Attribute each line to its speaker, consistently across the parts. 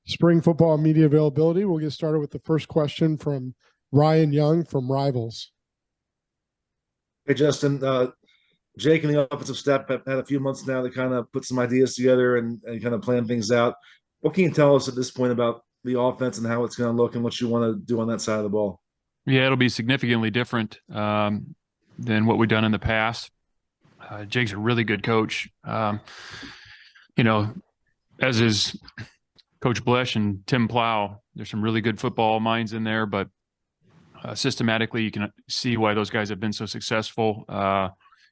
Speaker 1: spring football media availability. We'll get started with the first question from Ryan Young from Rivals.
Speaker 2: Hey, Justin. Jake and the offensive staff have had a few months now to kind of put some ideas together and kind of plan things out. What can you tell us at this point about the offense and how it's going to look and what you want to do on that side of the ball?
Speaker 3: Yeah, it'll be significantly different than what we've done in the past. Jake's a really good coach. As is Coach Blesh and Tim Plow. There's some really good football minds in there, but systematically you can see why those guys have been so successful.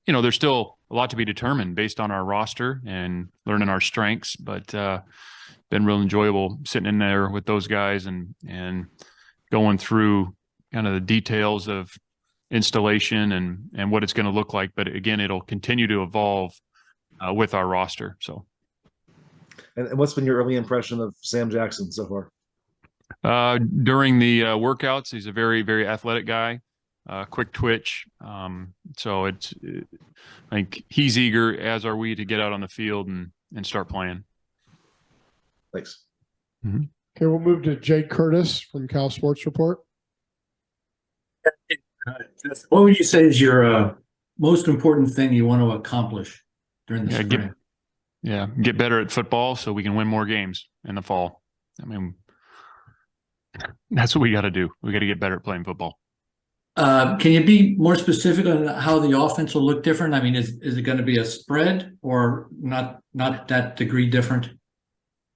Speaker 3: There's still a lot to be determined based on our roster and learning our strengths, but been real enjoyable sitting in there with those guys and going through kind of the details of installation and what it's going to look like. But again, it'll continue to evolve with our roster. So.
Speaker 2: And what's been your early impression of Sam Jackson so
Speaker 3: far? During the workouts, he's a very, very athletic guy, quick twitch. So I think he's eager, as are we, to get out on the field and start playing.
Speaker 2: Thanks.
Speaker 1: Mm-hmm. Okay, we'll move to Jake Curtis from Cal Sports Report.
Speaker 4: What would you say is your most important thing you want to accomplish during the spring?
Speaker 3: Get better at football so we can win more games in the fall. I mean, that's what we got to do. We got to get better at playing football.
Speaker 4: Can you be more specific on how the offense will look different? I mean, is it going to be a spread or not that degree different?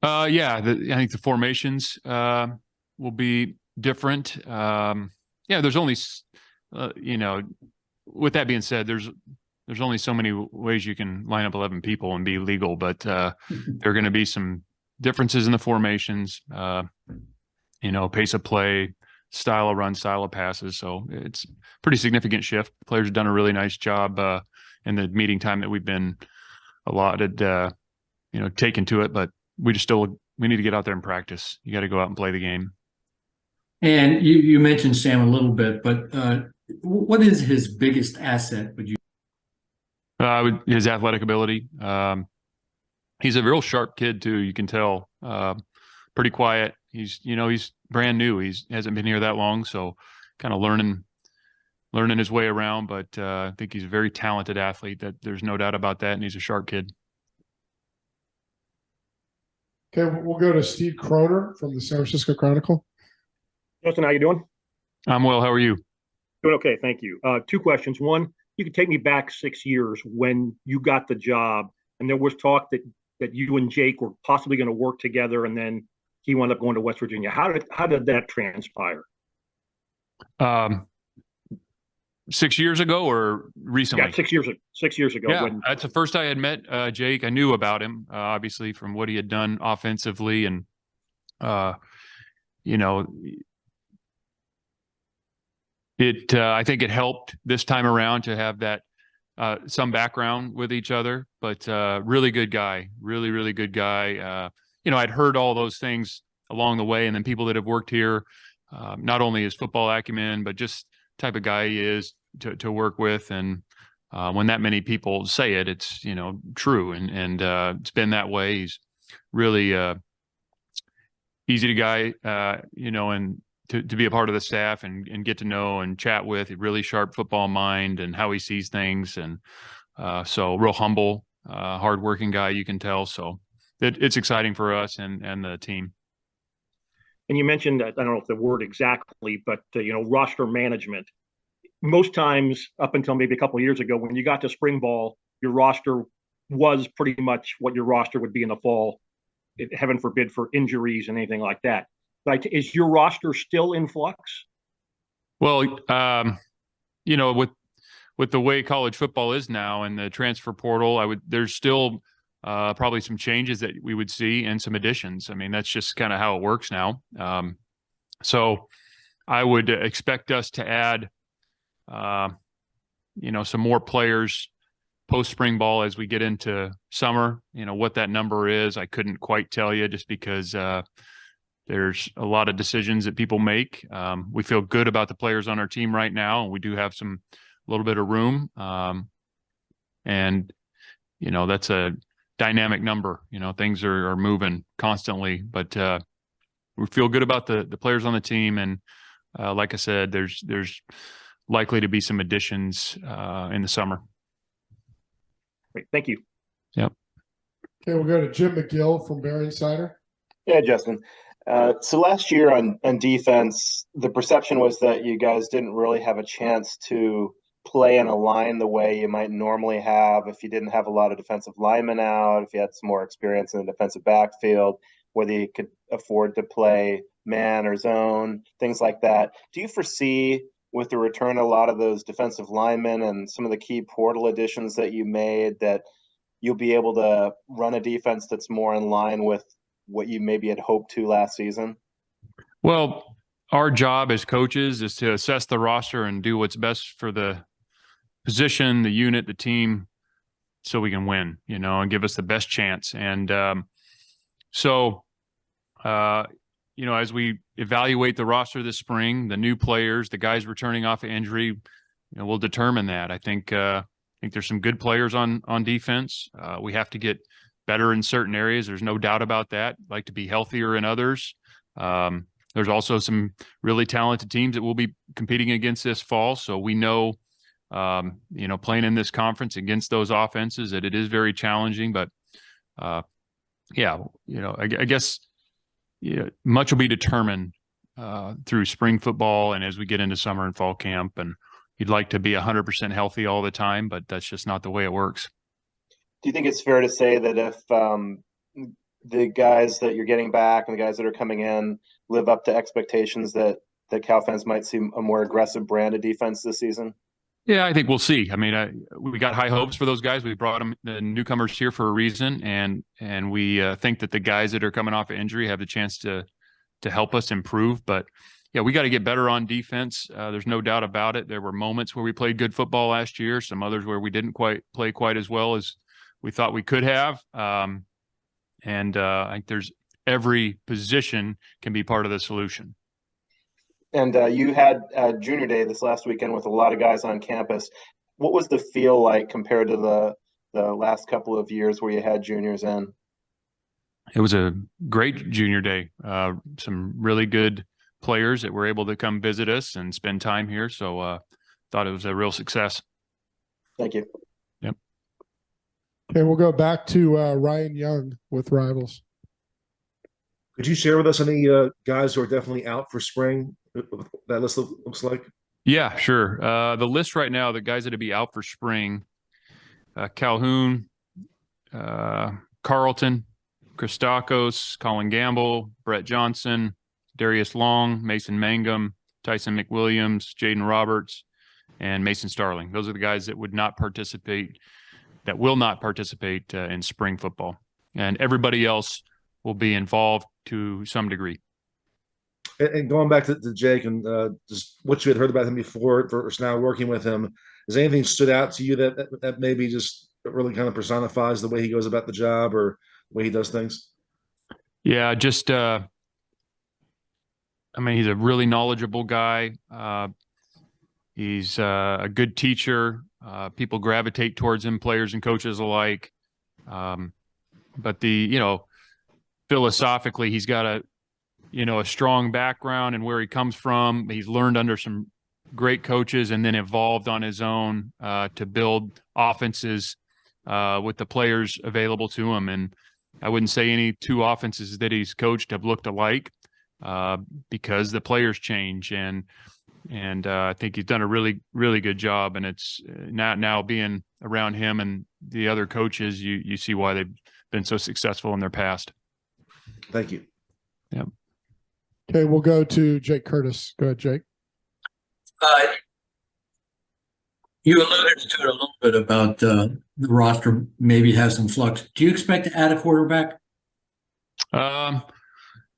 Speaker 3: I think the formations will be different. There's only, with that being said, there's only so many ways you can line up 11 people and be legal, but there are going to be some differences in the formations, pace of play, style of run, style of passes. So it's a pretty significant shift. The players have done a really nice job in the meeting time that we've been allotted, taken to it, but we need to get out there and practice. You got to go out and play the game.
Speaker 4: And you mentioned Sam a little bit, but what is his biggest asset, would you?
Speaker 3: His athletic ability. He's a real sharp kid too. You can tell. Pretty quiet. He's brand new. He hasn't been here that long, so kind of learning his way around. But I think he's a very talented athlete. That there's no doubt about that, and he's a sharp kid.
Speaker 1: Okay, we'll go to Steve Croner from the San Francisco Chronicle.
Speaker 5: Justin, how you doing?
Speaker 3: I'm well. How are you?
Speaker 5: Doing okay, thank you. Two questions. One, you could take me back 6 years when you got the job, and there was talk that you and Jake were possibly going to work together, and then he wound up going to West Virginia. How did that transpire?
Speaker 3: 6 years ago or recently?
Speaker 5: Yeah, 6 years. 6 years ago.
Speaker 3: Yeah, that's the first I had met Jake. I knew about him, obviously, from what he had done offensively, and I think it helped this time around to have that some background with each other, but really good guy, really, really good guy. I'd heard all those things along the way, and then people that have worked here, not only his football acumen, but just type of guy he is to work with. And when that many people say it, it's, true. And it's been that way. He's really easy to guy, and to be a part of the staff and get to know and chat with. A really sharp football mind and how he sees things. And so real humble, hardworking guy, you can tell. So it's exciting for us and the team.
Speaker 5: And you mentioned, I don't know if the word exactly, but, roster management. Most times up until maybe a couple of years ago, when you got to spring ball, your roster was pretty much what your roster would be in the fall, heaven forbid for injuries and anything like that. Like, is your roster still in flux?
Speaker 3: Well, with the way college football is now and the transfer portal, there's still probably some changes that we would see and some additions. I mean, that's just kind of how it works now. So I would expect us to add, some more players post spring ball as we get into summer. What that number is, I couldn't quite tell you, just because there's a lot of decisions that people make. We feel good about the players on our team right now, and we do have a little bit of room. And that's a dynamic number. Things are moving constantly, but we feel good about the players on the team. And like I said, there's likely to be some additions in the summer.
Speaker 5: Great. Thank you.
Speaker 3: Yep.
Speaker 1: Okay, we'll go to Jim McGill from Bear Insider.
Speaker 6: Yeah, Justin. So last year on defense, the perception was that you guys didn't really have a chance to play and align the way you might normally have if you didn't have a lot of defensive linemen out, if you had some more experience in the defensive backfield, whether you could afford to play man or zone, things like that. Do you foresee, with the return of a lot of those defensive linemen and some of the key portal additions that you made, that you'll be able to run a defense that's more in line with what you maybe had hoped to last season?
Speaker 3: Well, our job as coaches is to assess the roster and do what's best for the position, the unit, the team, so we can win, and give us the best chance. And as we evaluate the roster this spring, the new players, the guys returning off of injury, we'll determine that. I think there's some good players on defense. We have to get better in certain areas. There's no doubt about that. Like to be healthier in others. There's also some really talented teams that we'll be competing against this fall. So we know, playing in this conference against those offenses, that it is very challenging. But I guess much will be determined through spring football and as we get into summer and fall camp. And you'd like to be 100% healthy all the time, but that's just not the way it works.
Speaker 6: Do you think it's fair to say that if the guys that you're getting back and the guys that are coming in live up to expectations, that Cal fans might see a more aggressive brand of defense this season?
Speaker 3: Yeah, I think we'll see. I mean, we got high hopes for those guys. We brought them, the newcomers, here for a reason, and we think that the guys that are coming off of injury have the chance to help us improve. But yeah, we got to get better on defense. There's no doubt about it. There were moments where we played good football last year, some others where we didn't play quite as well as we thought we could have. I think there's every position can be part of the solution.
Speaker 6: And you had Junior Day this last weekend with a lot of guys on campus. What was the feel like compared to the last couple of years where you had juniors in?
Speaker 3: It was a great Junior Day. Some really good players that were able to come visit us and spend time here. So thought it was a real success.
Speaker 6: Thank you.
Speaker 3: Yep.
Speaker 1: Okay, we'll go back to Ryan Young with Rivals.
Speaker 2: Could you share with us any guys who are definitely out for spring? That list looks like.
Speaker 3: Yeah, sure. The list right now, the guys that would be out for spring: Calhoun, Carlton, Christakos, Colin Gamble, Brett Johnson, Darius Long, Mason Mangum, Tyson McWilliams, Jaden Roberts, and Mason Starling. Those are the guys that will not participate in spring football. And everybody else will be involved to some degree.
Speaker 2: And going back to Jake and just what you had heard about him before versus now working with him, has anything stood out to you that maybe just really kind of personifies the way he goes about the job or the way he does things?
Speaker 3: Yeah, just he's a really knowledgeable guy. He's a good teacher. People gravitate towards him, players and coaches alike. But philosophically, he's got a strong background and where he comes from. He's learned under some great coaches and then evolved on his own to build offenses with the players available to him. And I wouldn't say any two offenses that he's coached have looked alike because the players change. And I think he's done a really, really good job. And it's now being around him and the other coaches, you see why they've been so successful in their past.
Speaker 2: Thank you.
Speaker 3: Yeah.
Speaker 1: Okay, we'll go to Jake Curtis. Go ahead, Jake.
Speaker 4: You alluded to it a little bit about the roster maybe has some flux. Do you expect to add a quarterback?
Speaker 3: Yeah,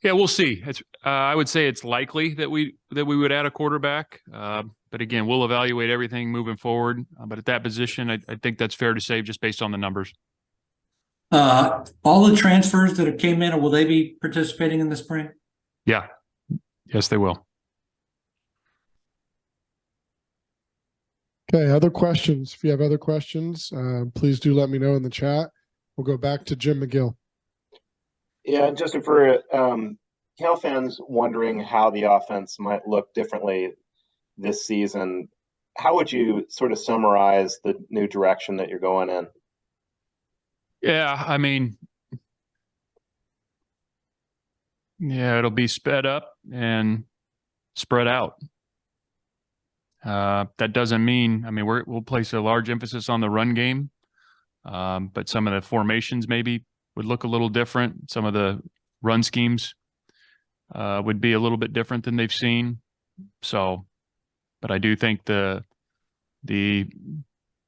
Speaker 3: we'll see. I would say it's likely that we would add a quarterback. But again, we'll evaluate everything moving forward. But at that position, I think that's fair to say just based on the numbers.
Speaker 4: All the transfers that have came in, will they be participating in the spring?
Speaker 3: Yeah. Yes, they will.
Speaker 1: Okay, other questions? If you have other questions, please do let me know in the chat. We'll go back to Jim McGill.
Speaker 6: Yeah, Justin, for Cal fans wondering how the offense might look differently this season. How would you sort of summarize the new direction that you're going in?
Speaker 3: Yeah, I mean, yeah, it'll be sped up and spread out. That doesn't mean, I mean, we'll place a large emphasis on the run game, but some of the formations maybe would look a little different. Some of the run schemes would be a little bit different than they've seen. So, but I do think the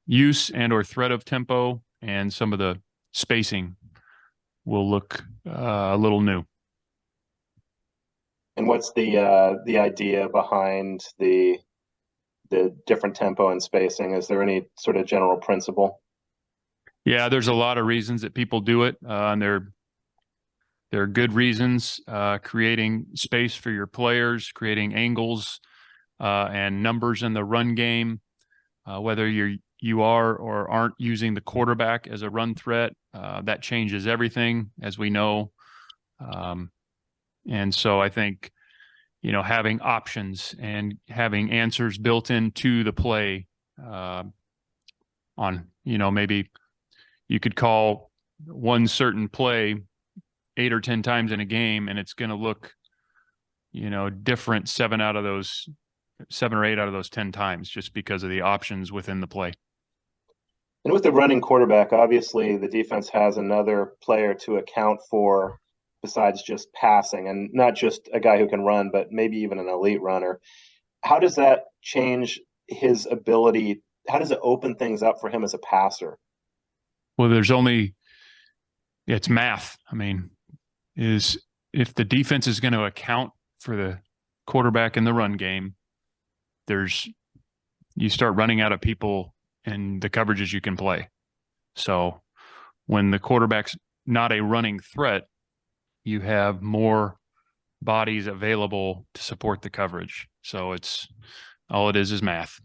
Speaker 3: use and or threat of tempo and some of the spacing will look a little new.
Speaker 6: And what's the idea behind the different tempo and spacing? Is there any sort of general principle?
Speaker 3: Yeah, there's a lot of reasons that people do it, and they're good reasons. Creating space for your players, creating angles and numbers in the run game. Whether you are or aren't using the quarterback as a run threat, that changes everything, as we know. And so I think, having options and having answers built into the play on, maybe you could call one certain play 8 or 10 times in a game, and it's going to look, different 7 or 8 out of those 10 times, just because of the options within the play.
Speaker 6: And with the running quarterback, obviously the defense has another player to account for besides just passing, and not just a guy who can run, but maybe even an elite runner. How does that change his ability? How does it open things up for him as a passer?
Speaker 3: Well, it's math. I mean, if the defense is going to account for the quarterback in the run game, you start running out of people in the coverages you can play. So when the quarterback's not a running threat, you have more bodies available to support the coverage. So all it is math.